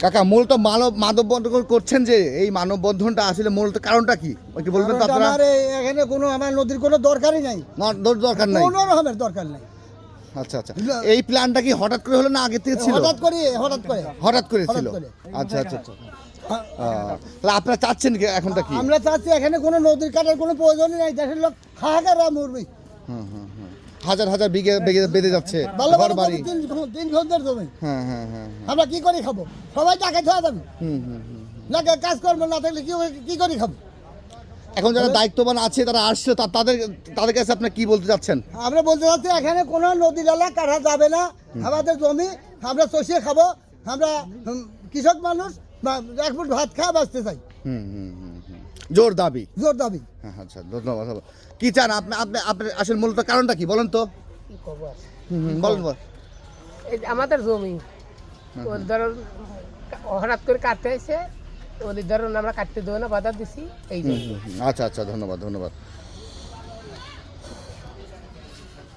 কাকা মূলত মানববন্ধন করছেন যে এই মানববন্ধনটা আসলে মূলত কারণটা কি একটু বলবেন তো আপনারা? এখানে কোনো আমার নদীর কোনো দরকারই নাই, দরকার নাই, কোনো রকমের দরকার নাই। আচ্ছা আচ্ছা, এই প্ল্যানটা কি হঠাৎ করে হলো না আগে থেকে ছিল? হঠাৎ করে ছিল। আচ্ছা আচ্ছা আচ্ছা, তাহলে আপনারা চাচ্ছেন কি এখনটা কি? আমরা চাচ্ছি এখানে কোনো নদীর কাটার কোনো প্রয়োজনই নাই, দেশের লোক হাহাকার মরবে। হাজার হাজার বিঘে বেঁধে যাচ্ছে ঘর বাড়ি। তিন ঘন্টার জমি, হ্যাঁ হ্যাঁ হ্যাঁ, আমরা কি করে খাবো? সবাই টাকা খাওয়া যাবে না, কাজ করবো না থাকলে কি করে খাবো? এখন যারা দায়িত্ববান আছে তারা আসছে, তাদের কাছে আপনি কি বলতে চাচ্ছেন? আমরা বলতে চাচ্ছি এখানে কোনো নদী নালা কাটা যাবে না, আমাদের জমি আমরা চষিয়ে খাবো। আমরা কৃষক মানুষ, এক ফুট ভাত খাওয়া বাঁচতে চাই। জোর দাবি। আচ্ছা, ধন্যবাদ। কি চান আপনি? আপনার আসলে মূলত কারণটা কি বলেন তো? বলেন। আমাদের জমি ওর ধরুন হঠাৎ করে কাটতে এসে ওদের ধরুন আমরা কাটতে দেবো না, বাধা দিছি এই জন্য। আচ্ছা, ধন্যবাদ।